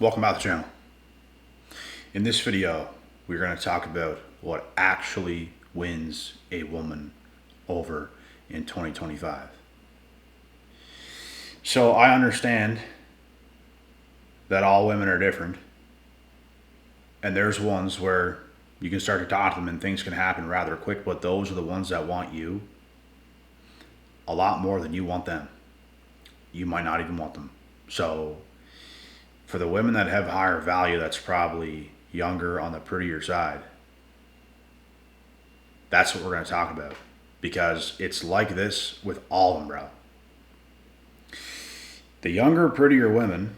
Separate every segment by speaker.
Speaker 1: Welcome back to the channel. In this video, we're going to talk about what actually wins a woman over in 2025. So I understand that all women are different, and there's ones where you can start to talk to them and things can happen rather quick, but those are the ones that want you a lot more than you want them. You might not even want them. So for the women that have higher value, that's probably younger on the prettier side. That's what we're going to talk about, because it's like this with all of them, bro. The younger, prettier women,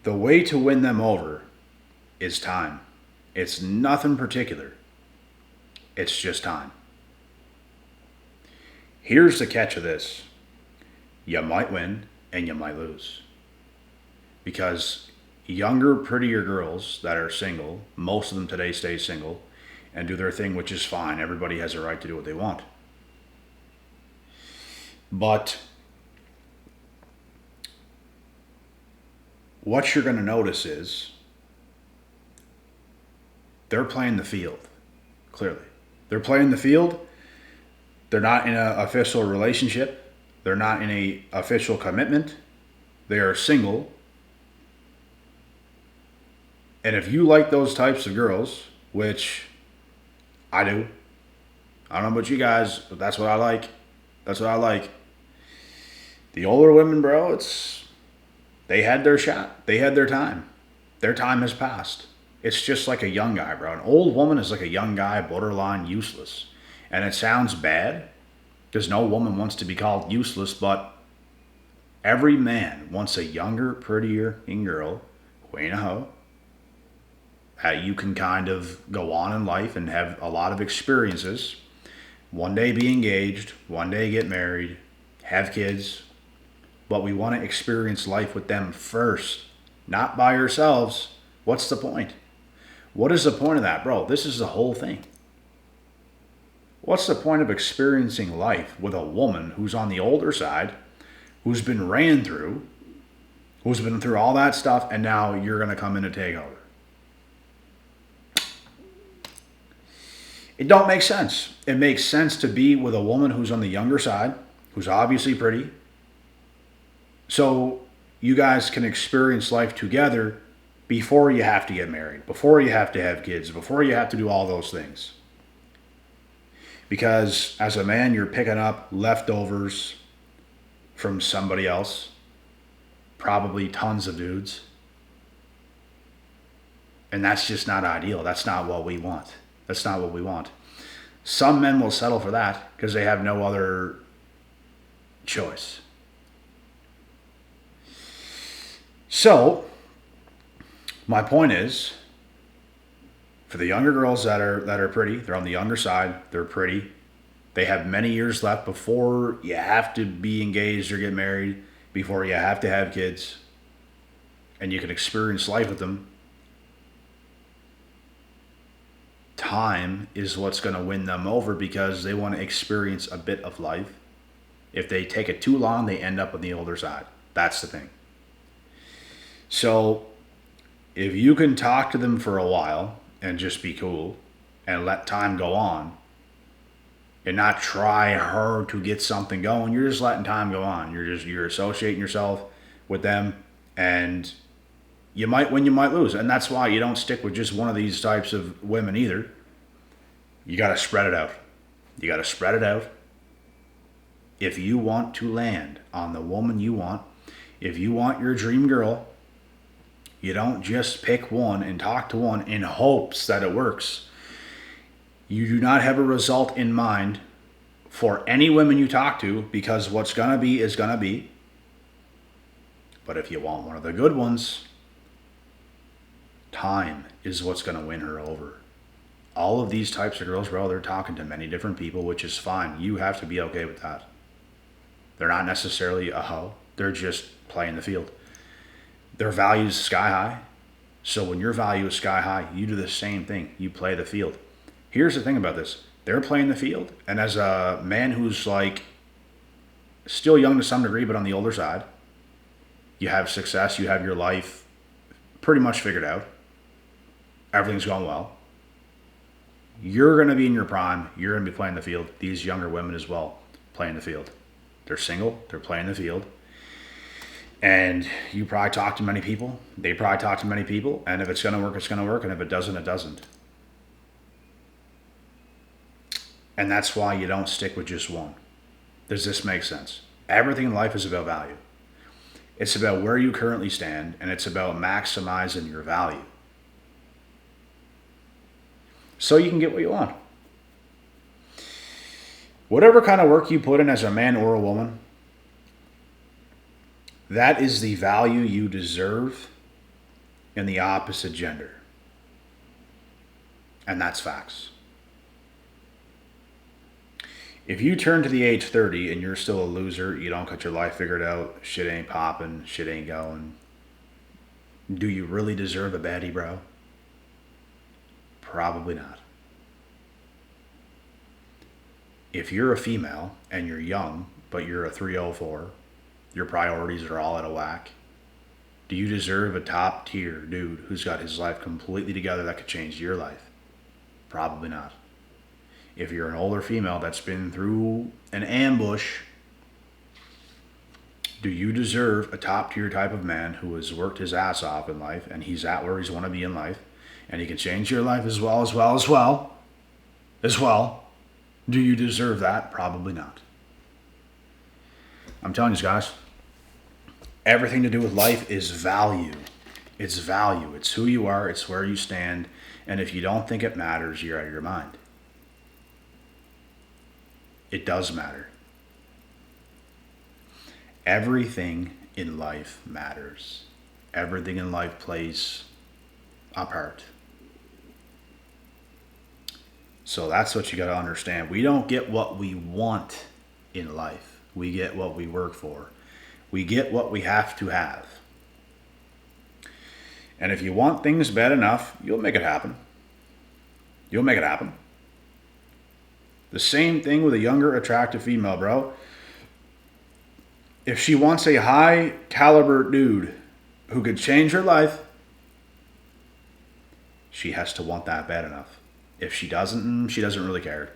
Speaker 1: the way to win them over is time. It's nothing particular. It's just time. Here's the catch of this. You might win and you might lose. Because younger, prettier girls that are single, most of them today stay single and do their thing, which is fine. Everybody has a right to do what they want. But what you're going to notice is they're playing the field, clearly. They're playing the field. They're not in an official relationship. They're not in an official commitment. They are single. And if you like those types of girls, which I do, I don't know about you guys, but that's what I like. That's what I like. The older women, bro, they had their shot. They had their time. Their time has passed. It's just like a young guy, bro. An old woman is like a young guy, borderline useless. And it sounds bad because no woman wants to be called useless, but every man wants a younger, prettier girl who ain't a hoe. You can kind of go on in life and have a lot of experiences. One day be engaged, one day get married, have kids. But we want to experience life with them first, not by ourselves. What's the point? What is the point of that, bro? This is the whole thing. What's the point of experiencing life with a woman who's on the older side, who's been ran through, who's been through all that stuff, and now you're going to come in and take over? It don't make sense. It makes sense to be with a woman who's on the younger side, who's obviously pretty, so you guys can experience life together before you have to get married, before you have to have kids, before you have to do all those things. Because as a man, you're picking up leftovers from somebody else, probably tons of dudes. And that's just not ideal. That's not what we want. That's not what we want. Some men will settle for that because they have no other choice. So, my point is, for the younger girls that are pretty, they're on the younger side, they're pretty, they have many years left before you have to be engaged or get married, before you have to have kids, and you can experience life with them. Time is what's going to win them over because they want to experience a bit of life. If they take it too long, they end up on the older side. That's the thing. So if you can talk to them for a while and just be cool and let time go on and not try hard to get something going, you're just letting time go on. You're associating yourself with them, and you might win, you might lose. And that's why you don't stick with just one of these types of women either. You got to spread it out. You got to spread it out. If you want to land on the woman you want, if you want your dream girl, you don't just pick one and talk to one in hopes that it works. You do not have a result in mind for any women you talk to, because what's going to be is going to be. But if you want one of the good ones, time is what's going to win her over. All of these types of girls, bro, they're talking to many different people, which is fine. You have to be okay with that. They're not necessarily a hoe. They're just playing the field. Their value is sky high. So when your value is sky high, you do the same thing. You play the field. Here's the thing about this. They're playing the field. And as a man who's like still young to some degree, but on the older side, you have success, you have your life pretty much figured out, everything's going well, you're going to be in your prime, you're going to be playing the field. These younger women as well, playing the field. They're single, they're playing the field. And you probably talk to many people, they probably talk to many people, and if it's going to work, it's going to work, and if it doesn't, it doesn't. And that's why you don't stick with just one. Does this make sense? Everything in life is about value. It's about where you currently stand, and it's about maximizing your value, so you can get what you want. Whatever kind of work you put in as a man or a woman, that is the value you deserve in the opposite gender. And that's facts. If you turn to the age 30 and you're still a loser, you don't got your life figured out, shit ain't popping, shit ain't going, do you really deserve a baddie, bro? Probably not. If you're a female and you're young, but you're a 304, your priorities are all out of whack, do you deserve a top tier dude who's got his life completely together that could change your life? Probably not. If you're an older female that's been through an ambush, do you deserve a top tier type of man who has worked his ass off in life and he's at where he's want to be in life and he can change your life as well? Do you deserve that? Probably not. I'm telling you guys, everything to do with life is value. It's value. It's who you are. It's where you stand. And if you don't think it matters, you're out of your mind. It does matter. Everything in life matters. Everything in life plays a part. So that's what you got to understand. We don't get what we want in life. We get what we work for. We get what we have to have. And if you want things bad enough, you'll make it happen. You'll make it happen. The same thing with a younger, attractive female, bro. If she wants a high caliber dude who could change her life, she has to want that bad enough. If she doesn't, she doesn't really care.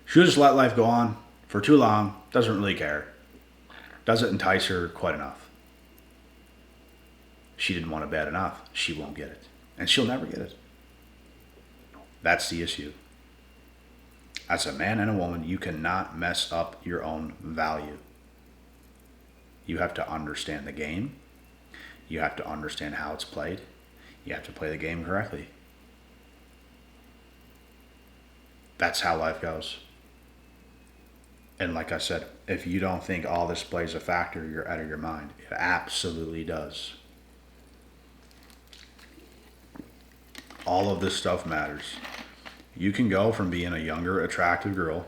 Speaker 1: She'll just let life go on for too long, doesn't really care. Doesn't entice her quite enough. She didn't want it bad enough. She won't get it. And she'll never get it. That's the issue. As a man and a woman, you cannot mess up your own value. You have to understand the game. You have to understand how it's played. You have to play the game correctly. That's how life goes. And like I said, if you don't think all this plays a factor, you're out of your mind. It absolutely does. All of this stuff matters. You can go from being a younger, attractive girl,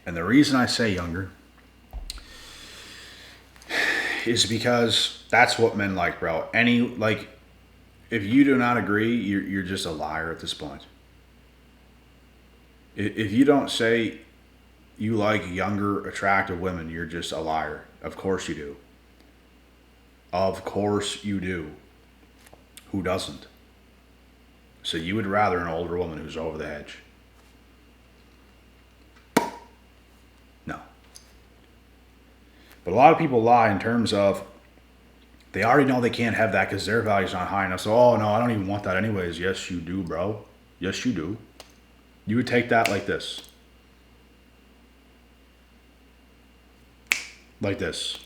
Speaker 1: and the reason I say younger is because that's what men like, bro. If you do not agree, you're just a liar at this point. If you don't say you like younger, attractive women, you're just a liar. Of course you do. Of course you do. Who doesn't? So you would rather an older woman who's over the edge. No. But a lot of people lie in terms of they already know they can't have that because their value's not high enough. So, oh no, I don't even want that anyways. Yes, you do, bro. Yes, you do. You would take that like this. Like this.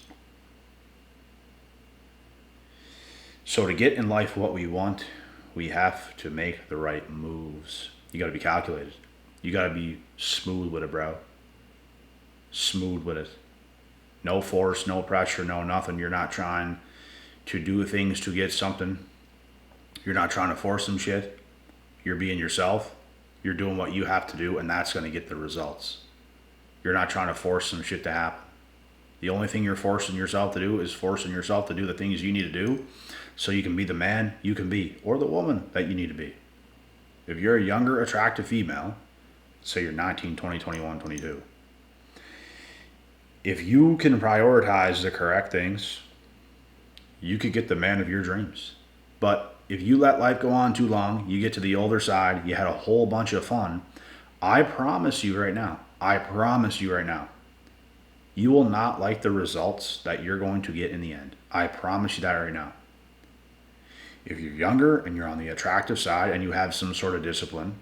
Speaker 1: So to get in life what we want, we have to make the right moves. You got to be calculated. You got to be smooth with it, bro. Smooth with it. No force, no pressure, no nothing. You're not trying to do things to get something. You're not trying to force some shit. You're being yourself. You're doing what you have to do, and that's going to get the results. You're not trying to force some shit to happen. The only thing you're forcing yourself to do is forcing yourself to do the things you need to do so you can be the man you can be, or the woman that you need to be. If you're a younger, attractive female, say you're 19, 20, 21, 22, if you can prioritize the correct things, you could get the man of your dreams. But if you let life go on too long, you get to the older side, you had a whole bunch of fun. I promise you right now, you will not like the results that you're going to get in the end. I promise you that right now. If you're younger and you're on the attractive side and you have some sort of discipline,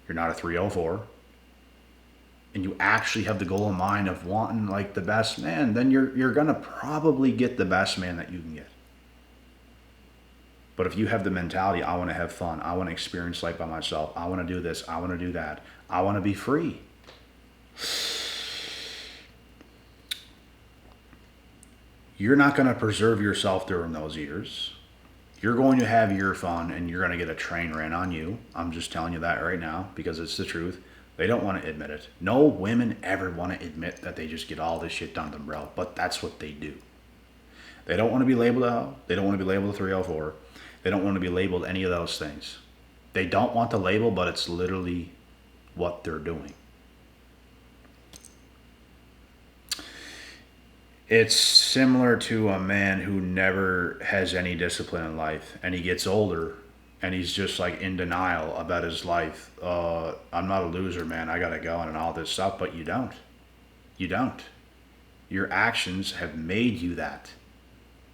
Speaker 1: you're not a 304, and you actually have the goal in mind of wanting like the best man, then you're gonna probably get the best man that you can get. But if you have the mentality, I want to have fun, I want to experience life by myself, I want to do this, I want to do that, I want to be free, you're not going to preserve yourself during those years. You're going to have your fun and you're going to get a train ran on you. I'm just telling you that right now because it's the truth. They don't want to admit it. No women ever want to admit that they just get all this shit done to them, bro. But that's what they do. They don't want to be labeled a hoe. They don't want to be labeled a 304. They don't want to be labeled any of those things. They don't want the label, but it's literally what they're doing. It's similar to a man who never has any discipline in life and he gets older and he's just like in denial about his life. I'm not a loser, man. I gotta go and all this stuff, but you don't. You don't. Your actions have made you that.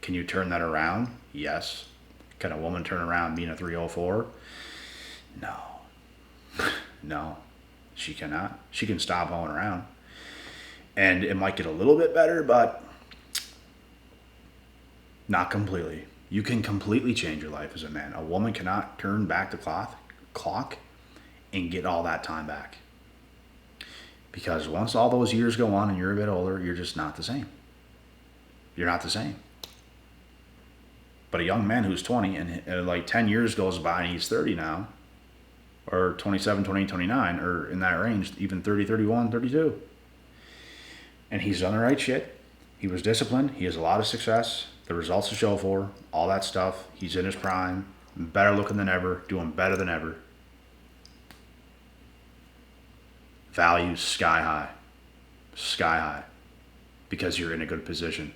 Speaker 1: Can you turn that around? Yes. Can a woman turn around being a 304? No. No, she cannot. She can stop hoeing around. And it might get a little bit better, but not completely. You can completely change your life as a man. A woman cannot turn back the clock and get all that time back. Because once all those years go on and you're a bit older, you're just not the same. You're not the same. But a young man who's 20 and like 10 years goes by and he's 30 now, or 27, 28, 29, or in that range, even 30, 31, 32. And he's done the right shit. He was disciplined. He has a lot of success. The results to show for, all that stuff. He's in his prime, better looking than ever, doing better than ever. Values sky high. Sky high. Because you're in a good position.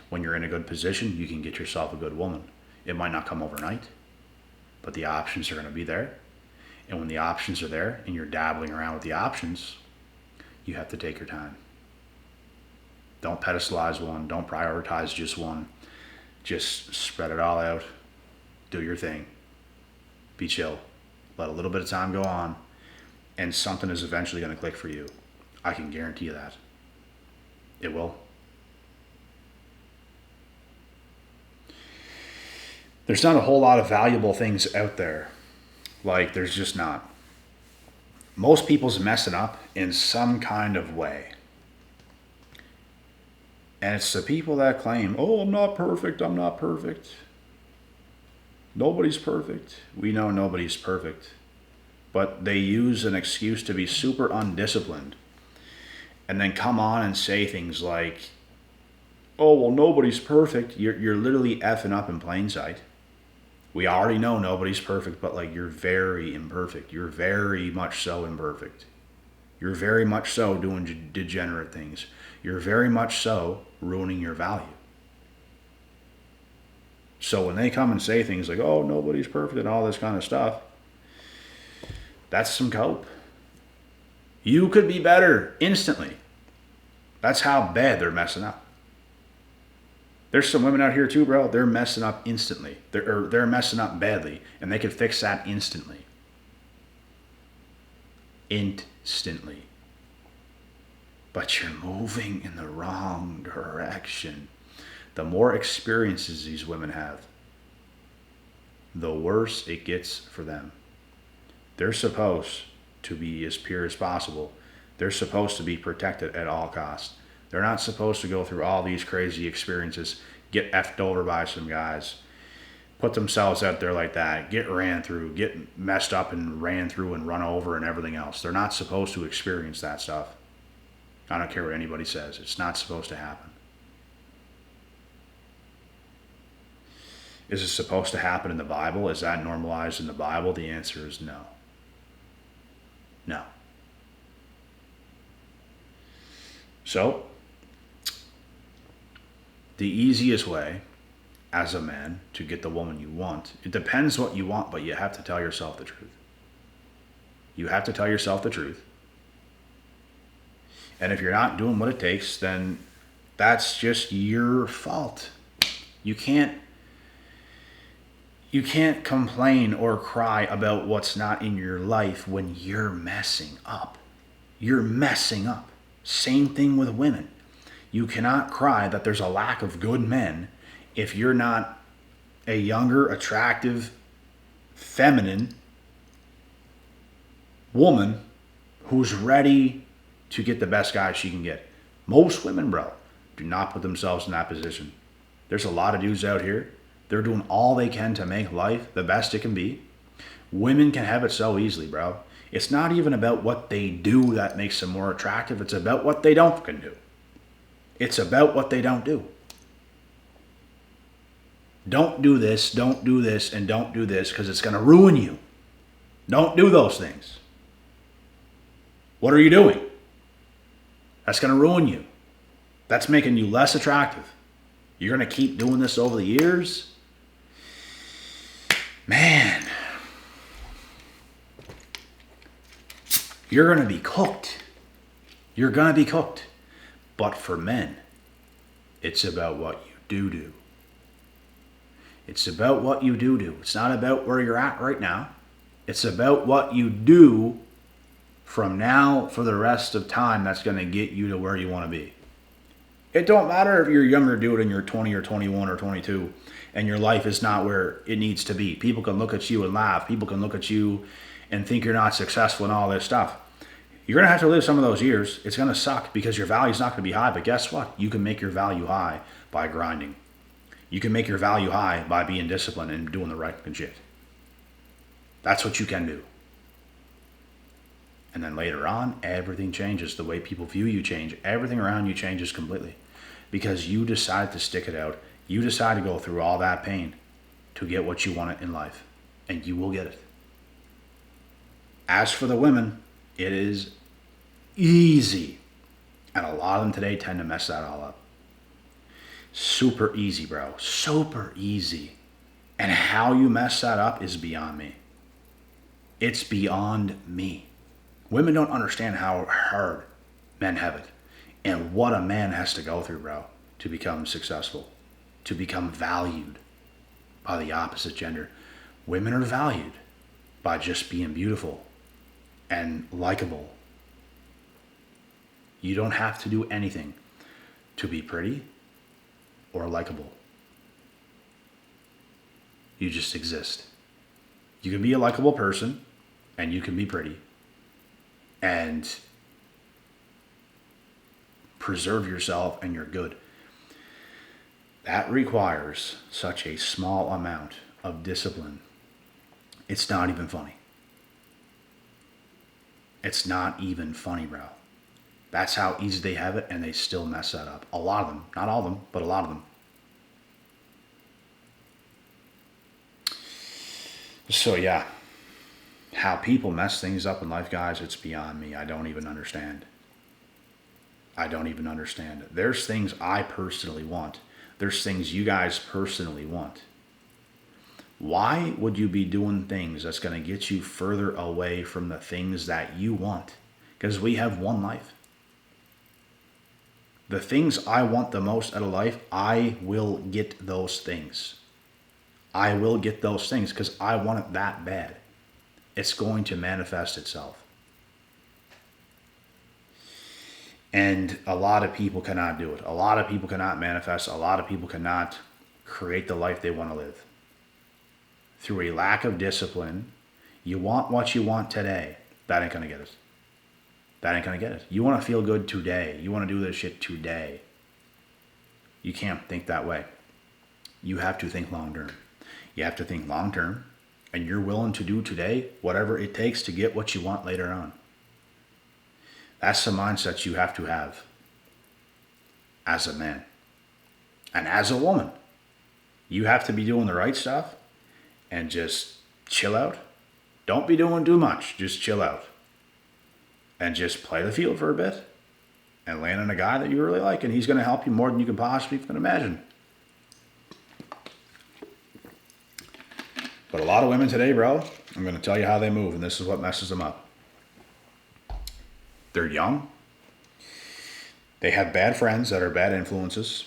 Speaker 1: When you're in a good position, you can get yourself a good woman. It might not come overnight, but the options are going to be there. And when the options are there and you're dabbling around with the options, you have to take your time. Don't pedestalize one. Don't prioritize just one. Just spread it all out. Do your thing. Be chill. Let a little bit of time go on, and something is eventually going to click for you. I can guarantee you that. It will. There's not a whole lot of valuable things out there. Like, there's just not. Most people's messing up in some kind of way. And it's the people that claim, oh, I'm not perfect, I'm not perfect. Nobody's perfect. We know nobody's perfect. But they use an excuse to be super undisciplined. And then come on and say things like, oh, well, nobody's perfect. You're literally effing up in plain sight. We already know nobody's perfect, but like, you're very imperfect. You're very much so imperfect. You're very much so doing degenerate things. You're very much so ruining your value. So when they come and say things like, oh, nobody's perfect and all this kind of stuff, that's some cope. You could be better instantly. That's how bad they're messing up. There's some women out here too, bro. They're messing up instantly. They're messing up badly, and they could fix that instantly. Instantly. But you're moving in the wrong direction. The more experiences these women have, the worse it gets for them. They're supposed to be as pure as possible. They're supposed to be protected at all costs. They're not supposed to go through all these crazy experiences, get effed over by some guys, put themselves out there like that, get ran through, get messed up and ran through and run over and everything else. They're not supposed to experience that stuff. I don't care what anybody says. It's not supposed to happen. Is it supposed to happen in the Bible? Is that normalized in the Bible? The answer is no. No. So, the easiest way as a man to get the woman you want, it depends what you want, but you have to tell yourself the truth. You have to tell yourself the truth. And if you're not doing what it takes, then that's just your fault. You can't complain or cry about what's not in your life when you're messing up. You're messing up. Same thing with women. You cannot cry that there's a lack of good men if you're not a younger, attractive, feminine woman who's ready to get the best guy she can get. Most women, bro, do not put themselves in that position. There's a lot of dudes out here. They're doing all they can to make life the best it can be. Women can have it so easily, bro. It's not even about what they do that makes them more attractive. It's about what they don't fucking do. It's about what they don't do. Don't do this, and don't do this because it's going to ruin you. Don't do those things. What are you doing? That's going to ruin you. That's making you less attractive. You're going to keep doing this over the years. Man, you're going to be cooked. You're going to be cooked. But for men, it's about what you do. It's about what you do. It's not about where you're at right now. It's about what you do from now for the rest of time that's going to get you to where you want to be. It don't matter if you're a younger dude and you're 20 or 21 or 22 and your life is not where it needs to be. People can look at you and laugh. People can look at you and think you're not successful and all this stuff. You're going to have to live some of those years. It's going to suck because your value's not going to be high. But guess what? You can make your value high by grinding. You can make your value high by being disciplined and doing the right shit. That's what you can do. And then later on, everything changes. The way people view you change. Everything around you changes completely. Because you decide to stick it out. You decide to go through all that pain to get what you want in life. And you will get it. As for the women, it is easy. And a lot of them today tend to mess that all up. Super easy, bro. Super easy. And how you mess that up is beyond me. It's beyond me. Women don't understand how hard men have it. And what a man has to go through, bro, to become successful. To become valued by the opposite gender. Women are valued by just being beautiful and likable. You don't have to do anything to be pretty or likable. You just exist. You can be a likable person and you can be pretty and preserve yourself and you're good. That requires such a small amount of discipline. It's not even funny. It's not even funny, bro. That's how easy they have it, and they still mess that up. A lot of them. Not all of them, but a lot of them. So, yeah. How people mess things up in life, guys, it's beyond me. I don't even understand. There's things I personally want. There's things you guys personally want. Why would you be doing things that's going to get you further away from the things that you want? Because we have one life. The things I want the most out of life, I will get those things. I will get those things because I want it that bad. It's going to manifest itself. And a lot of people cannot do it. A lot of people cannot manifest. A lot of people cannot create the life they want to live. Through a lack of discipline, you want what you want today. That ain't going to get it. That ain't going to get it. You want to feel good today. You want to do this shit today. You can't think that way. You have to think long term. You have to think long term, and you're willing to do today whatever it takes to get what you want later on. That's the mindset you have to have as a man. And as a woman, you have to be doing the right stuff and just chill out. Don't be doing too much. Just chill out. And just play the field for a bit and land on a guy that you really like, and he's going to help you more than you can possibly even imagine. But a lot of women today, bro, I'm going to tell you how they move, and this is what messes them up. They're young. They have bad friends that are bad influences.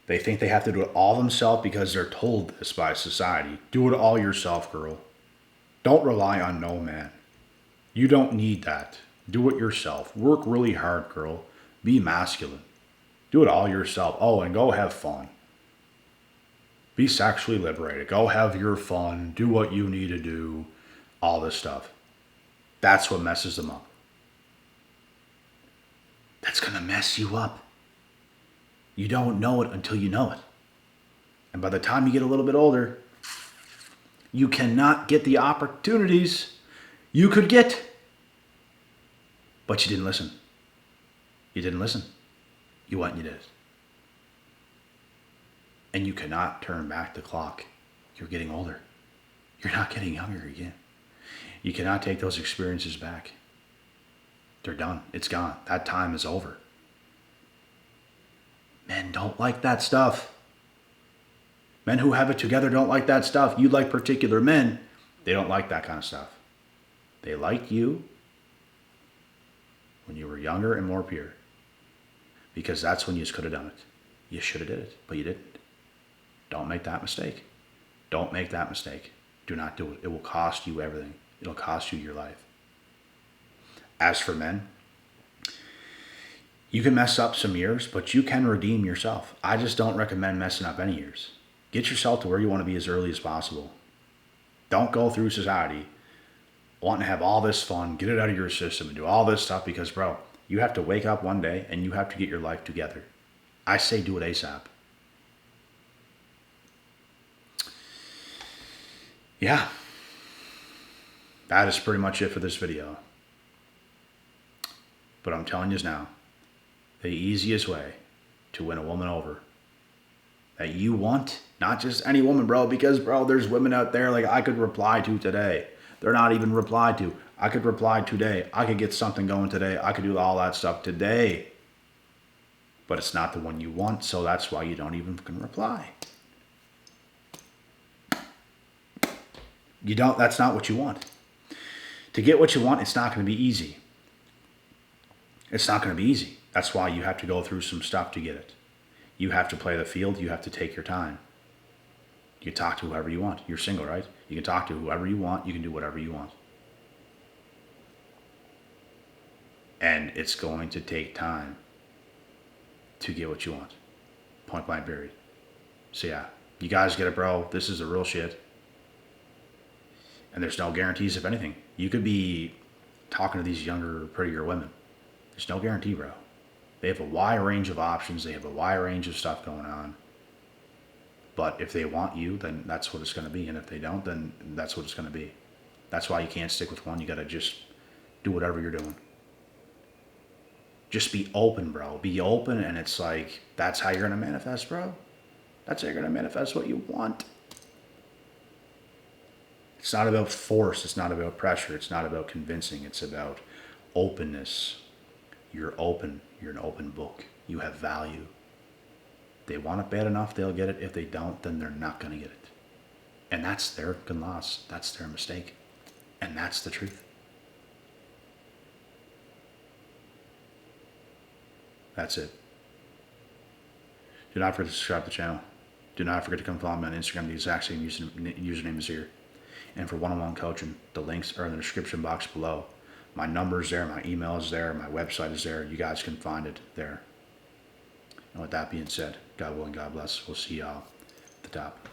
Speaker 1: They think they have to do it all themselves because they're told this by society. Do it all yourself, girl. Don't rely on no man. You don't need that. Do it yourself. Work really hard, girl. Be masculine. Do it all yourself. Oh, and go have fun. Be sexually liberated. Go have your fun. Do what you need to do. All this stuff. That's what messes them up. That's going to mess you up. You don't know it until you know it. And by the time you get a little bit older, you cannot get the opportunities you could get. But you didn't listen. You didn't listen. You went and you did it. And you cannot turn back the clock. You're getting older. You're not getting younger again. You cannot take those experiences back. They're done. It's gone. That time is over. Men don't like that stuff. Men who have it together don't like that stuff. You like particular men. They don't like that kind of stuff. They liked you when you were younger and more pure. Because that's when you could have done it. You should have did it, but you didn't. Don't make that mistake. Don't make that mistake. Do not do it. It will cost you everything. It'll cost you your life. As for men, you can mess up some years, but you can redeem yourself. I just don't recommend messing up any years. Get yourself to where you want to be as early as possible. Don't go through society wanting to have all this fun, get it out of your system, and do all this stuff because, bro, you have to wake up one day and you have to get your life together. I say do it ASAP. Yeah. That is pretty much it for this video. But I'm telling you now, the easiest way to win a woman over that you want, not just any woman, bro, because, bro, there's women out there like I could reply to today. They're not even replied to. I could reply today. I could get something going today. I could do all that stuff today. But it's not the one you want, so that's why you don't even reply. You don't, that's not what you want. To get what you want, it's not going to be easy. It's not going to be easy. That's why you have to go through some stuff to get it. You have to play the field. You have to take your time. You can talk to whoever you want. You're single, right? You can talk to whoever you want. You can do whatever you want. And it's going to take time to get what you want. Point blank period. So yeah, you guys get it, bro. This is the real shit. And there's no guarantees of anything. You could be talking to these younger, prettier women. There's no guarantee, bro. They have a wide range of options. They have a wide range of stuff going on. But if they want you, then that's what it's going to be. And if they don't, then that's what it's going to be. That's why you can't stick with one. You got to just do whatever you're doing. Just be open, bro. Be open, and it's like, that's how you're going to manifest, bro. That's how you're going to manifest what you want. It's not about force. It's not about pressure. It's not about convincing. It's about openness. You're open. You're an open book. You have value. They want it bad enough, they'll get it. If they don't, then they're not going to get it. And that's their loss. That's their mistake. And that's the truth. That's it. Do not forget to subscribe to the channel. Do not forget to come follow me on Instagram. The exact same username is here. And for one-on-one coaching, the links are in the description box below. My number is there. My email is there. My website is there. You guys can find it there. And with that being said, God willing, God bless. We'll see y'all at the top.